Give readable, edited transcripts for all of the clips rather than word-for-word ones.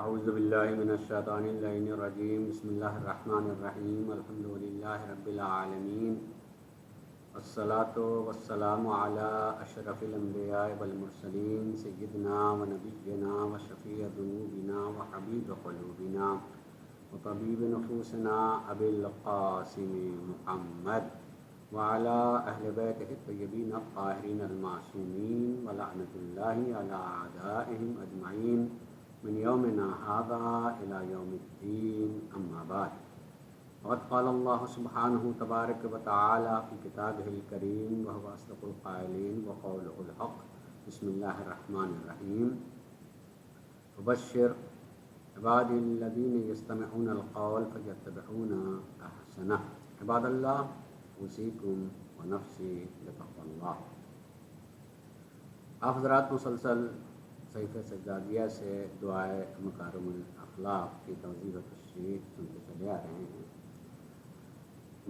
اعوذ باللہ من الشیطان اللعین الرجیم بسم اللہ الرحمن الرحیم الحمد للہ رب العالمین الصلاۃ والسلام علی اشرف الانبیاء والمرسلین سیدنا و نبینا و شفیع ذنوبنا و حبیب قلوبنا و طبیب نفوسنا ابی القاسم محمد وعلی اہل بیتہ الطیبین الطاہرین المعصومین ولعنۃ اللہ علی اعدائہم اجمعین من یومنا ھذا الی یوم الدین اما بعد وقد قال اللہ سبحانہ تبارک و تعالی فی کتابہ الکریم وهو اصدق القائلین وقولہ الحق بسم اللہ الرحمن الرحیم فبشر عبادی الذین یستمعون القول فیتبعون احسنہ عباد اللہ اوصیکم ونفسی بتقوی اللہ۔ آپ حضرات مسلسل صحیفہ سجادیہ سے دعائے مکارم الاخلاق کی توضیح و تشریح سنتے چلے آ رہے ہیں۔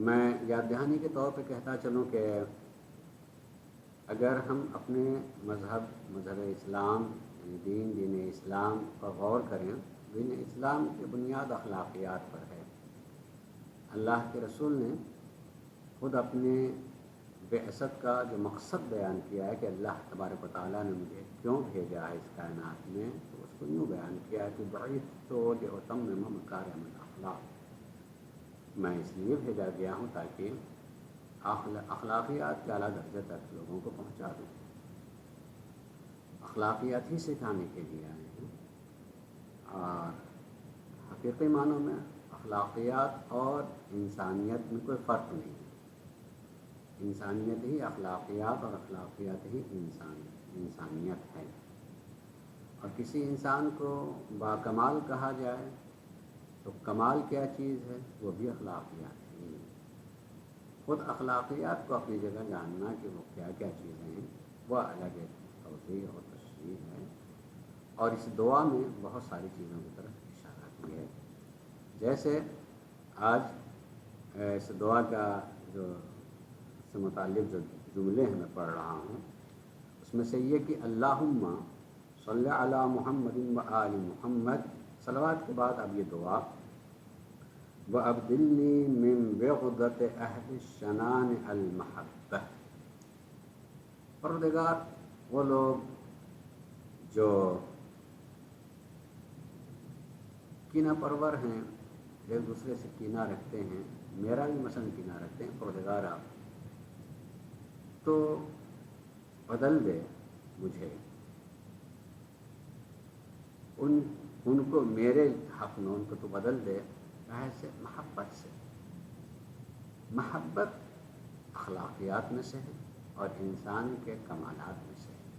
میں یاد دہانی کے طور پہ کہتا چلوں کہ اگر ہم اپنے مذہب اسلام یعنی دین اسلام پر غور کریں، دین اسلام کی بنیاد اخلاقیات پر ہے۔ اللہ کے رسول نے خود اپنے بعثت کا جو مقصد بیان کیا ہے کہ اللہ تبارک و تعالیٰ نے مجھے کیوں بھیجا ہے اس کائنات میں، تو اس کو یوں بیان کیا ہے کہ بعثت لأتمم مکارم الاخلاق، میں اس لیے بھیجا گیا ہوں تاکہ اخلاقیات کے اعلیٰ درجے تک لوگوں کو پہنچا دوں۔ اخلاقیات ہی سکھانے کے لیے آئے ہیں، اور حقیقی معنوں میں اخلاقیات اور انسانیت میں کوئی فرق نہیں ہے۔ انسانیت ہی اخلاقیات اور اخلاقیات ہی انسانیت ہے۔ اور کسی انسان کو باکمال کہا جائے تو کمال کیا چیز ہے، وہ بھی اخلاقیات ہی ہے۔ خود اخلاقیات کو اپنی جگہ جاننا کہ وہ کیا کیا چیزیں ہیں، وہ الگ ایک توضیح اور تشریح ہے، اور اس دعا میں بہت ساری چیزوں کی طرف اشارہ کیا ہے۔ جیسے آج اس دعا کا جو سے متعلق جو جملے ہیں میں پڑھ رہا ہوں، اس میں سے یہ کہ اللہم صلی علی محمد و آل محمد، صلوات کے بعد اب یہ دعا، وَأَبْدِلْنِي مِن بِغْضَةِ أَهْلِ الشَّنَانِ الْمَحَبَّةِ، پروردگار وہ لوگ جو کینہ پرور ہیں، ایک دوسرے سے کینہ رکھتے ہیں، میرا بھی مثلا کینہ رکھتے ہیں، پروردگار آپ تو بدل دے مجھے ان کو میرے حق میں، ان کو تو بدل دے ایسے محبت سے۔ محبت اخلاقیات میں سے ہے اور انسان کے کمالات میں سے ہے،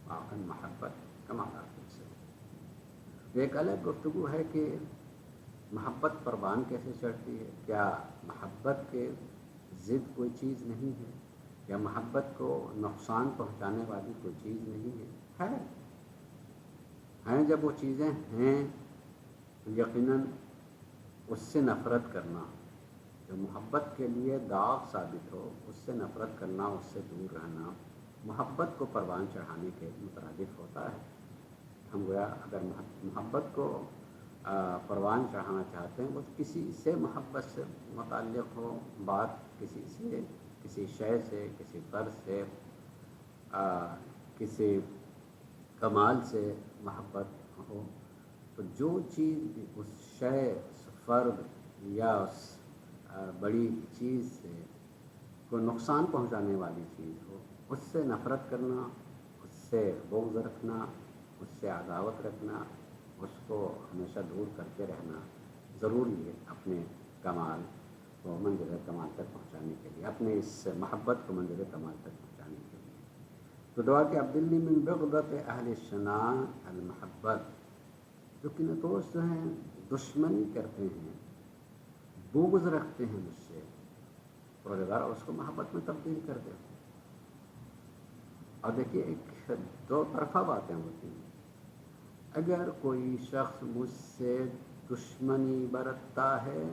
واقعی محبت کمالات میں سے ہے۔ ایک الگ گفتگو ہے کہ محبت پروان کیسے چڑھتی ہے، کیا محبت کے ضد کوئی چیز نہیں ہے، یا محبت کو نقصان پہنچانے والی کوئی چیز نہیں ہے؟ ہیں جب وہ چیزیں ہیں، یقیناً اس سے نفرت کرنا جو محبت کے لیے داغ ثابت ہو، اس سے نفرت کرنا، اس سے دور رہنا محبت کو پروان چڑھانے کے مترادف ہوتا ہے۔ ہم گویا اگر محبت کو پروان چڑھانا چاہتے ہیں، وہ کسی سے محبت سے متعلق ہو، بات کسی سے، کسی شے سے، کسی فرض سے، کسی کمال سے محبت ہو، تو جو چیز اس شے، اس فرد یا اس بڑی چیز سے کوئی نقصان پہنچانے والی چیز ہو، اس سے نفرت کرنا، اس سے بغض رکھنا، اس سے عداوت رکھنا، اس کو ہمیشہ دور کرتے رہنا ضروری ہے اپنے کمال کو منزل کمال تک پہنچانے کے لیے، اپنے اس محبت کو منزل کمال تک پہنچانے کے لیے۔ تو دعا کہ ابدلنی من بغضۃ اہل الشنان المحبت، جو کینہتوش جو ہیں، دشمنی کرتے ہیں، بغض رکھتے ہیں مجھ سے، پروردگار اس کو محبت میں تبدیل کر دے۔ اور دیکھیے ایک دو طرفہ باتیں ہوتی ہیں۔ اگر کوئی شخص مجھ سے دشمنی برتتا ہے،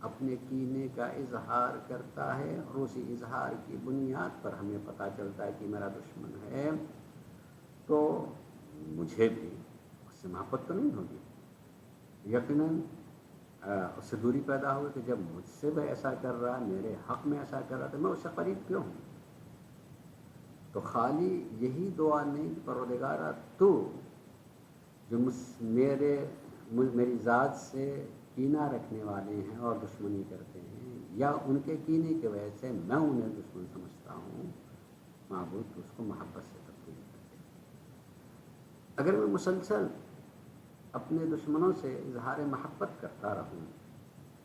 اپنے کینے کا اظہار کرتا ہے، اور اسی اظہار کی بنیاد پر ہمیں پتہ چلتا ہے کہ میرا دشمن ہے، تو مجھے بھی اس سے محبت تو نہیں ہوگی۔ یقیناً اس سے دوری پیدا ہوگی کہ جب مجھ سے بھی ایسا کر رہا، میرے حق میں ایسا کر رہا، تو میں اس سے قریب کیوں ہوں؟ تو خالی یہی دعا نہیں کہ پروردگارا تو جو میری ذات سے کینہ رکھنے والے ہیں اور دشمنی کرتے ہیں، یا ان کے کینے کی وجہ سے میں انہیں دشمن سمجھتا ہوں، معبود تو اس کو محبت سے تبدیل کر دے۔ اگر میں مسلسل اپنے دشمنوں سے اظہار محبت کرتا رہوں،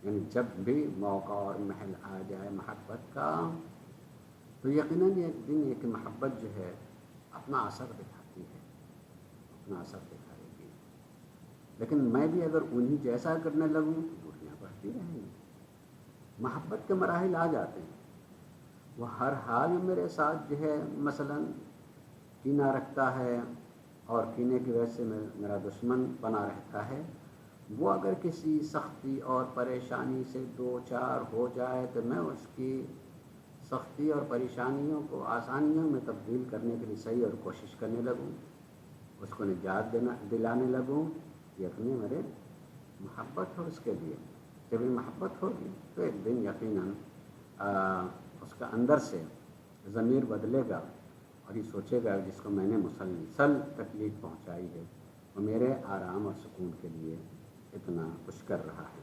یعنی جب بھی موقع اور محل آ جائے محبت کا، تو یقیناً ایک دن ایک محبت جو ہے اپنا اثر دکھاتی ہے، اپنا اثر دکھائے گی۔ لیکن میں بھی اگر انہی جیسا کرنے لگوں تو دوریاں بڑھتی رہیں گی۔ محبت کے مراحل آ جاتے ہیں، وہ ہر حال میں میرے ساتھ جو ہے مثلاً کینہ رکھتا ہے اور کینے کی وجہ سے میرا دشمن بنا رہتا ہے، وہ اگر کسی سختی اور پریشانی سے دو چار ہو جائے تو میں اس کی سختی اور پریشانیوں کو آسانیوں میں تبدیل کرنے کے لیے صحیح اور کوشش کرنے لگوں، اس کو نجات دلانے لگوں، یقیناً میرے محبت ہو اس کے لیے۔ جب یہ محبت ہوگی تو ایک دن یقیناً اس کا اندر سے ضمیر بدلے گا اور یہ سوچے گا جس کو میں نے مسلسل تکلیف پہنچائی ہے وہ میرے آرام اور سکون کے لیے اتنا کچھ کر رہا ہے۔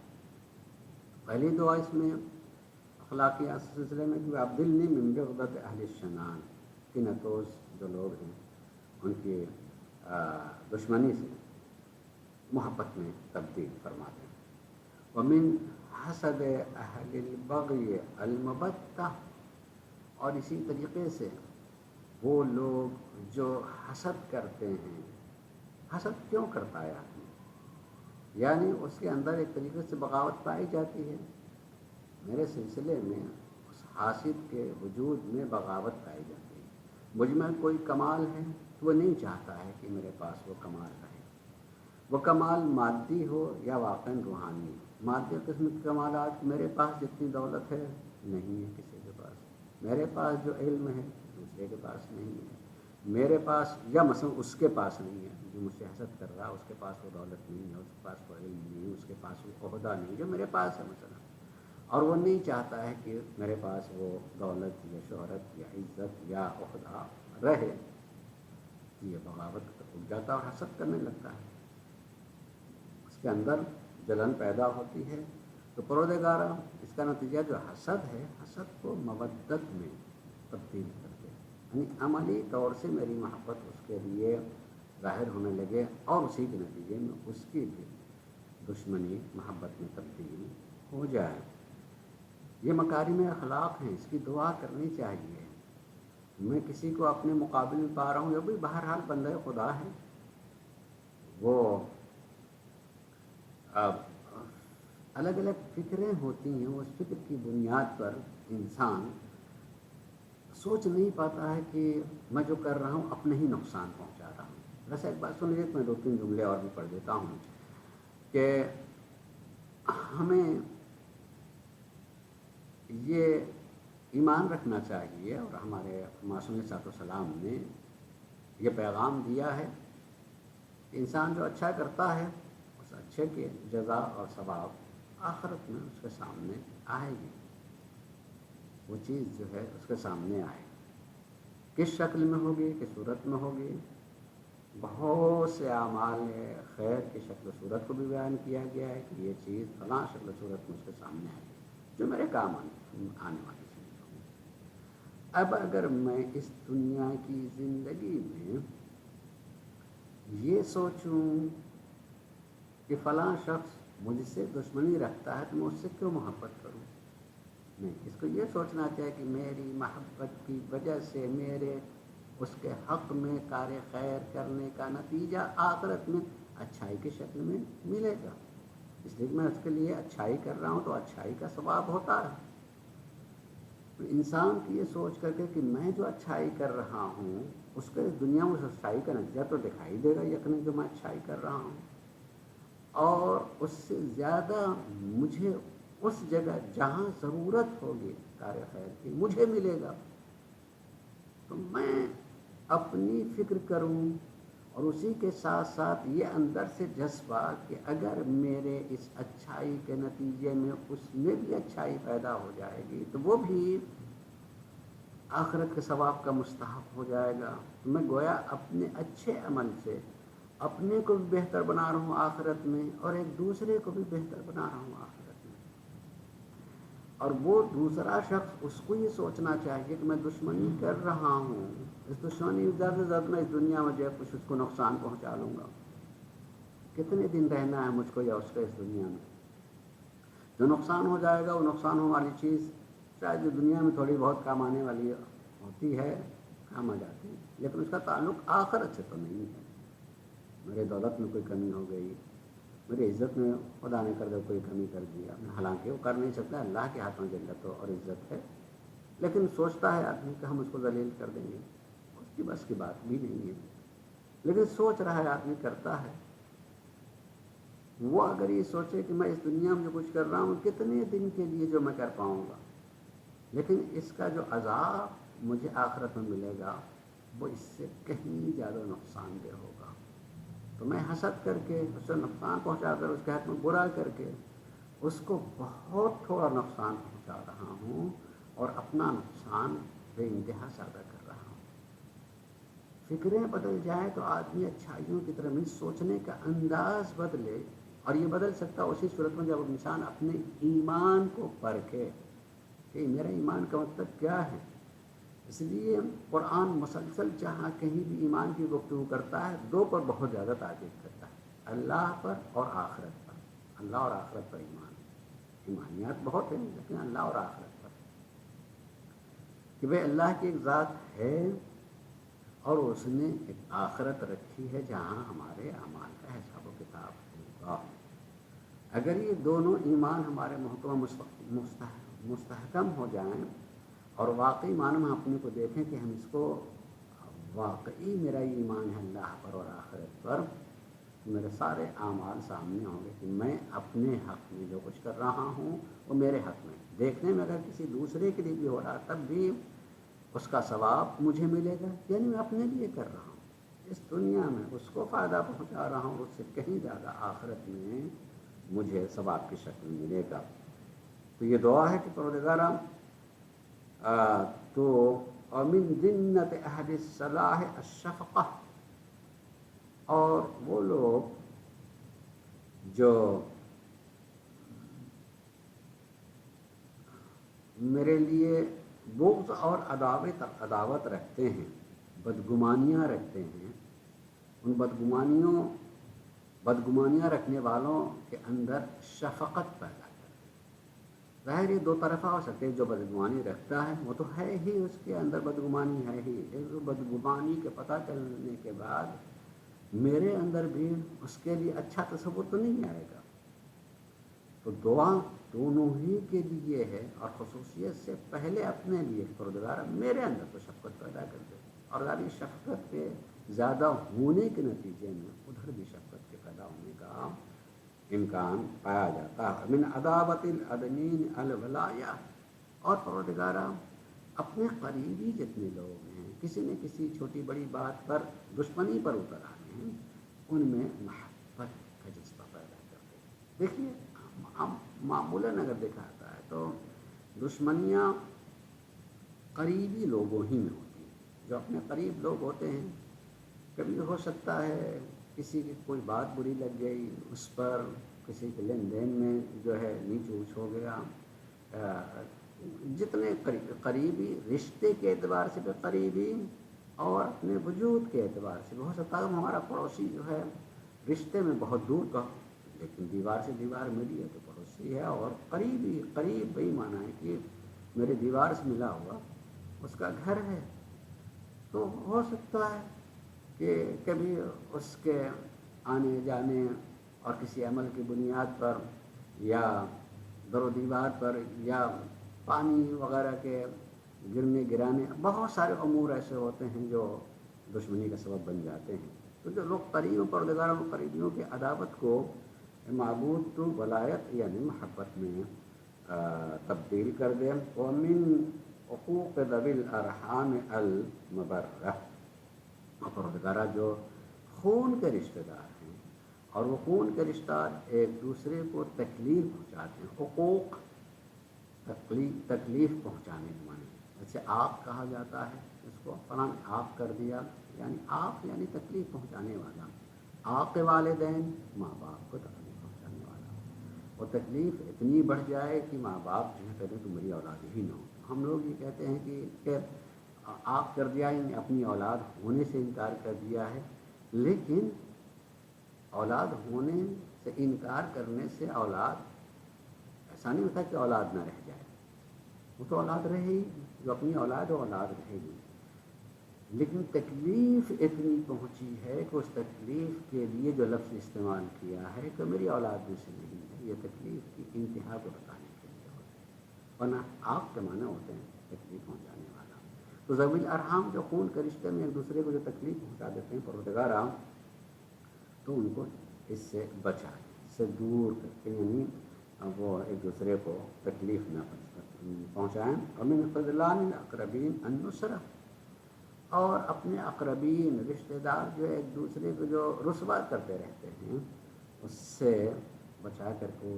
پہلی دعا اس میں اخلاقیات سلسلے میں کہ عبدالنی من بغضۃ اہل الشنان، کینتوز جو لوگ ہیں ان کی دشمنی سے محبت میں تبدیل فرما دیں۔ ومن حسد اہل البغی المبتہ، اور اسی طریقے سے وہ لوگ جو حسد کرتے ہیں، حسد کیوں کرتا ہے آدمی؟ یعنی اس کے اندر ایک طریقے سے بغاوت پائی جاتی ہے، میرے سلسلے میں اس حاسد کے وجود میں بغاوت پائی جاتی ہے۔ مجھ میں کوئی کمال ہے تو وہ نہیں چاہتا ہے کہ میرے پاس وہ کمال رہے، وہ کمال مادی ہو یا واقعاً روحانی۔ مادی قسم کے کمالات میرے پاس جتنی دولت ہے نہیں ہے کسی کے پاس، میرے پاس جو علم ہے دوسرے کے پاس نہیں ہے، میرے پاس یا مثلا اس کے پاس نہیں ہے جو مجھ سے حسد کر رہا، اس کے پاس وہ دولت نہیں ہے، اس کے پاس وہ علم نہیں ہے، اس کے پاس وہ عہدہ نہیں جو میرے پاس ہے مثلا، اور وہ نہیں چاہتا ہے کہ میرے پاس وہ دولت یا شہرت یا عزت یا عہدہ رہے، یہ بغاوت اٹھ جاتا اور حسد کرنے لگتا ہے، اس کے اندر جلن پیدا ہوتی ہے۔ تو پروردگارا اس کا نتیجہ جو حسد ہے، حسد کو مودت میں تبدیل کر دے، یعنی عملی طور سے میری محبت اس کے لیے ظاہر ہونے لگے اور اسی کے نتیجے میں اس کی بھی دشمنی محبت میں تبدیل ہو جائے۔ یہ مکارم اخلاق ہیں، اس کی دعا کرنی چاہیے۔ میں کسی کو اپنے مقابل میں پا رہا ہوں، یہ بھی بہرحال بندہ خدا ہے، وہ الگ الگ فکریں ہوتی ہیں، اس فکر کی بنیاد پر انسان سوچ نہیں پاتا ہے کہ میں جو کر رہا ہوں اپنے ہی نقصان پہنچا رہا ہوں۔ ویسے ایک بات سن لیجیے، میں 2-3 جملے اور بھی پڑھ دیتا ہوں کہ ہمیں یہ ایمان رکھنا چاہیے اور ہمارے معصوم صلی اللہ علیہ وسلم نے یہ پیغام دیا ہے کہ انسان جو اچھا کرتا ہے اس اچھے کے جزا اور ثواب آخرت میں اس کے سامنے آئے گی، وہ چیز جو ہے اس کے سامنے آئے گی، کس شکل میں ہوگی، کس صورت میں ہوگی۔ بہت سے اعمال خیر کی شکل و صورت کو بھی بیان کیا گیا ہے کہ یہ چیز فلاں شکل و صورت میں اس کے سامنے آئے گی جو میرے کام آنے والی چیز ہوگی۔ اب اگر میں اس دنیا کی زندگی میں یہ سوچوں کہ فلاں شخص مجھ سے دشمنی رکھتا ہے تو میں اس سے کیوں محبت کروں؟ نہیں، اس کو یہ سوچنا چاہیے کہ میری محبت کی وجہ سے میرے اس کے حق میں کار خیر کرنے کا نتیجہ آخرت میں اچھائی کی شکل میں ملے گا، اس لیے میں اس کے لیے اچھائی کر رہا ہوں تو اچھائی کا ثواب ہوتا ہے۔ تو انسان کی یہ سوچ کر کے کہ میں جو اچھائی کر رہا ہوں اس کے دنیا میں اس اچھائی کا نتیجہ تو دکھائی دے گا یقیناً جو میں اچھائی کر رہا ہوں، اور اس سے زیادہ مجھے اس جگہ جہاں ضرورت ہوگی کار خیر کی مجھے ملے گا۔ تو میں اپنی فکر کروں اور اسی کے ساتھ ساتھ یہ اندر سے جذبہ کہ اگر میرے اس اچھائی کے نتیجے میں اس میں بھی اچھائی پیدا ہو جائے گی تو وہ بھی آخرت کے ثواب کا مستحق ہو جائے گا. تو میں گویا اپنے اچھے عمل سے اپنے کو بھی بہتر بنا رہا ہوں آخرت میں، اور ایک دوسرے کو بھی بہتر بنا رہا ہوں آخرت میں. اور وہ دوسرا شخص اس کو یہ سوچنا چاہیے کہ میں دشمنی کر رہا ہوں، اس دشمنی زیادہ سے زیادہ میں اس دنیا میں جو ہے کچھ اس کو نقصان پہنچا لوں گا. کتنے دن رہنا ہے مجھ کو یا اس کو اس دنیا میں؟ جو نقصان ہو جائے گا وہ نقصان ہونے والی چیز شاید جو دنیا میں تھوڑی بہت کام آنے والی ہوتی ہے، کام آ جاتی ہے، لیکن اس کا تعلق آخرت سے تو نہیں ہے. میرے دولت میں کوئی کمی ہو گئی، میری عزت میں خدا نے کر دے کوئی کمی کر دیا، حالانکہ وہ کر نہیں سکتا، اللہ کے ہاتھ میں ذلت اور عزت ہے، لیکن سوچتا ہے آدمی کہ ہم اس کو ذلیل کر دیں گے، اس کی بس کی بات بھی نہیں ہے، لیکن سوچ رہا ہے آدمی، کرتا ہے. وہ اگر یہ سوچے کہ میں اس دنیا میں جو کچھ کر رہا ہوں کتنے دن کے لیے جو میں کر پاؤں گا، لیکن اس کا جو عذاب مجھے آخرت میں ملے گا وہ اس سے کہیں زیادہ نقصان دہ ہوگا، تو میں حسد کر کے اس سے نقصان پہنچا کر اس کے حق میں برا کر کے اس کو بہت تھوڑا نقصان پہنچا رہا ہوں اور اپنا نقصان بے انتہا زیادہ کر رہا ہوں. فکریں بدل جائیں تو آدمی اچھائیوں کی طرف سوچنے کا انداز بدلے، اور یہ بدل سکتا اسی صورت میں جب انسان اپنے ایمان کو پرکھے کہ میرا ایمان کا مطلب کیا ہے. اس لیے قرآن مسلسل جہاں کہیں بھی ایمان کی گفتگو کرتا ہے دو پر بہت زیادہ تاکید کرتا ہے، اللہ پر اور آخرت پر. اللہ اور آخرت پر ایمان، ایمانیات بہت ہیں لیکن اللہ اور آخرت پر کہ بھئی اللہ کی ایک ذات ہے اور اس نے ایک آخرت رکھی ہے جہاں ہمارے اعمال کا حساب و کتاب ہوگا. اگر یہ دونوں ایمان ہمارے محکمہ مستحکم ہو جائیں اور واقعی معنی میں اپنے کو دیکھیں کہ ہم اس کو واقعی میرا ایمان ہے اللہ پر اور آخرت پر، میرے سارے اعمال سامنے ہوں گے کہ میں اپنے حق میں جو کچھ کر رہا ہوں وہ میرے حق میں، دیکھنے میں اگر کسی دوسرے کے لیے بھی ہو رہا تب بھی اس کا ثواب مجھے ملے گا، یعنی میں اپنے لیے کر رہا ہوں اس دنیا میں اس کو فائدہ پہنچا رہا ہوں، اس سے کہیں زیادہ آخرت میں مجھے ثواب کی شکل میں ملے گا. تو یہ دعا ہے کہ پروردگارا تو من ذنت اہل الصلاح الشفقہ، اور وہ لوگ جو میرے لیے بغض اور عداوت رکھتے ہیں، بدگمانیاں رکھتے ہیں، ان بدگمانیاں رکھنے والوں کے اندر شفقت پیدا کرتے ہیں. ظاہر یہ دو طرفہ ہو سکتے ہیں، جو بدگمانی رکھتا ہے وہ تو ہے ہی، اس کے اندر بدگمانی ہے ہی، ایک بدگمانی کے پتہ چلنے کے بعد میرے اندر بھی اس کے لیے اچھا تصور تو نہیں آئے گا. تو دعا دونوں ہی کے لیے ہے، اور خصوصیت سے پہلے اپنے لیے پروردگار میرے اندر تو شفقت پیدا کر دے، اور ذاتی شفقت کے زیادہ ہونے کے نتیجے میں ادھر بھی شفقت کے پیدا ہونے کا امکان پایا جاتا ہے. من عداوت الادنین الولایا، اور پروردگارہ اپنے قریبی جتنے لوگ ہیں کسی نہ کسی چھوٹی بڑی بات پر دشمنی پر اتر آئے ہیں، ان میں محبت کا جذبہ پیدا کر دے. دیکھیے معمولاً اگر دیکھا جاتا ہے تو دشمنیاں قریبی لوگوں ہی میں ہوتی ہیں، جو اپنے قریب لوگ ہوتے ہیں. کبھی ہو سکتا ہے کسی کی کوئی بات بری لگ گئی، اس پر کسی کے لین دین میں جو ہے نیچ اونچ ہو گیا، جتنے قریبی رشتے کے اعتبار سے بھی قریبی اور اپنے وجود کے اعتبار سے بھی ہو سکتا ہے ہمارا پڑوسی جو ہے رشتے میں بہت دور کا، لیکن دیوار سے دیوار ملی ہے تو پڑوسی ہے، اور قریب وہی مانا ہے کہ میرے دیوار سے ملا ہوا اس کا گھر ہے. تو ہو سکتا ہے کہ کبھی اس کے آنے جانے اور کسی عمل کی بنیاد پر یا در و دیوار پر یا پانی وغیرہ کے گرانے، بہت سارے امور ایسے ہوتے ہیں جو دشمنی کا سبب بن جاتے ہیں. تو جو لوگ قریب پروردگاروں و قریبیوں کی عداوت کو معبود تو ولایت یعنی محبت میں تبدیل کر دیں. ومن حقوق ذوی الارحام المبرہ، اور پروردگارہ جو خون کے رشتہ دار ہیں، اور وہ خون کے رشتہ دار ایک دوسرے کو تکلیف پہنچاتے ہیں. حقوق تکلیف پہنچانے کے معنی. جیسے آپ کہا جاتا ہے اس کو فلاں آپ کر دیا، یعنی آپ یعنی تکلیف پہنچانے والا. آپ کے والدین ماں باپ کو تکلیف پہنچانے والا، اور تکلیف اتنی بڑھ جائے کہ ماں باپ جو ہے کہتے ہیں کہ میری اولاد ہی نہ ہو. ہم لوگ یہ کہتے ہیں کہ آپ کر دیا، یعنی اپنی اولاد ہونے سے انکار کر دیا ہے. لیکن اولاد ہونے سے انکار کرنے سے اولاد ایسا نہیں ہوتا کہ اولاد نہ رہ جائے، وہ تو اولاد رہے ہی، جو اپنی اولاد وہ اولاد رہے گی. لیکن تکلیف اتنی پہنچی ہے کہ اس تکلیف کے لیے جو لفظ استعمال کیا ہے کہ میری اولاد میں سے نہیں ہے، یہ تکلیف کی انتہا کو بتانے کے لیے ہوتے ہیں. ورنہ آپ کے معنی ہوتے ہیں تکلیف پہنچانے والا. تو ذوی الارحام جو خون کے رشتے میں ایک دوسرے کو جو تکلیف پہنچا دیتے ہیں پروردگار تو ان کو اس سے بچا، اس سے دور کر کے، یعنی وہ ایک دوسرے کو تکلیف نہ پہنچائیں. ومن خذلان الاقربین النصرہ، اور اپنے اقربین رشتہ دار جو ایک دوسرے کو جو رسوا کرتے رہتے ہیں اس سے بچا کر کے،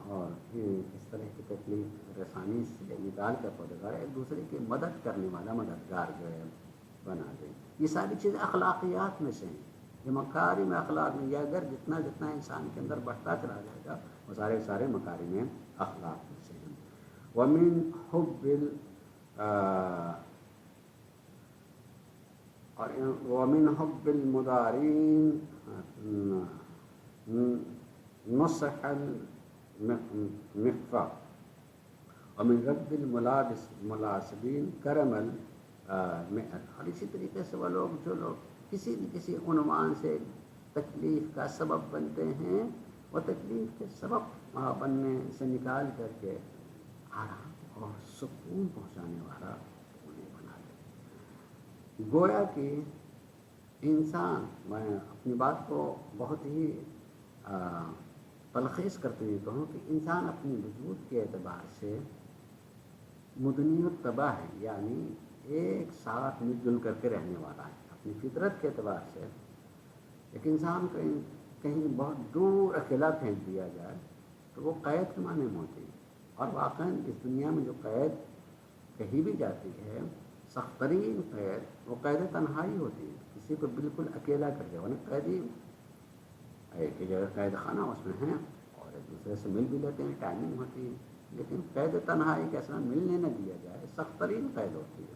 اور اس طرح کی تکلیف رسانی سے نکال کر پروردگار ایک دوسرے کی مدد کرنے والا مددگار جو ہے بنا دیں. یہ ساری چیزیں اخلاقیات میں سے ہیں، یہ مکارم اخلاق میں، یہ اگر جتنا جتنا انسان کے اندر بڑھتا چلا جائے گا وہ سارے مکارم اخلاق میں سے ہیں. ومن حب المدارین نصح المخفى، ومن رد الملاسبین کرم المئر. اور اسی طریقے سے وہ لوگ جو لوگ کسی نہ کسی عنوان سے تکلیف کا سبب بنتے ہیں، وہ تکلیف کے سبب بننے سے نکال کر کے آرام اور سکون پہنچانے والا انہیں بنا دے. گویا کہ انسان، میں اپنی بات کو بہت ہی تلخیص کرتے ہوئے کہوں کہ انسان اپنی وجود کے اعتبار سے مدنی الطبع ہے، یعنی ایک ساتھ مل جل کر کے رہنے والا ہے. اپنی فطرت کے اعتبار سے ایک انسان کو کہیں بہت دور اکیلا پھینک دیا جائے تو وہ قید کے معنی میں ہوتی ہے. اور واقعاً اس دنیا میں جو قید کہیں بھی جاتی ہے، سخت ترین قید وہ قید تنہائی ہوتی ہے. کسی کو بالکل اکیلا کر دیا، یعنی قیدی ایک ہی جگہ قید خانہ اس میں ہیں اور ایک دوسرے سے مل بھی لیتے ہیں، ٹائمنگ ہوتی ہے. لیکن قید تنہائی کیسا ملنے نہ دیا جائے، سخت ترین قید ہوتی ہے.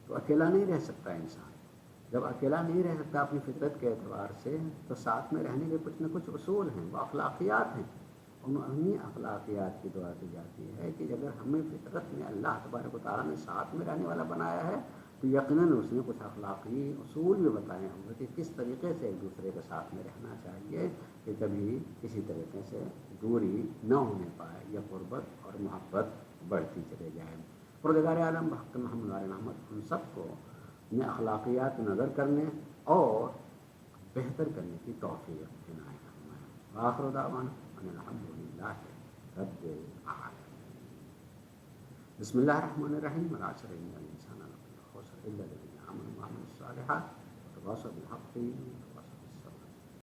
تو اکیلا نہیں رہ سکتا انسان. جب اکیلا نہیں رہ سکتا اپنی فطرت کے اعتبار سے، تو ساتھ میں رہنے کے کچھ نہ کچھ اصول ہیں، وہ اخلاقیات ہیں. انہیں اخلاقیات کی دعا کی جاتی ہے کہ اگر ہمیں فطرت میں اللہ تبارک و تعالیٰ نے ساتھ میں رہنے والا بنایا ہے تو یقیناً اس نے کچھ اخلاقی اصول بھی بتائے ہوں گے کہ کس طریقے سے ایک دوسرے کے ساتھ میں رہنا چاہیے کہ کبھی کسی طریقے سے دوری نہ ہونے پائے یا قربت اور محبت بڑھتی چلے جائے. پروردگار عالم بحق محمد علیہ محمد ہم سب کو اپنے اخلاقیات نظر کرنے اور بہتر کرنے کی توفیق عنایت فرمائے. وآخر دعوانا ان الحمد للہ رب العالمین. بسم اللہ الرحمن الرحیم. والعصر ان الانسان لفی خسر الا الذین آمنوا وعملوا الصالحات وتواصوا بالحق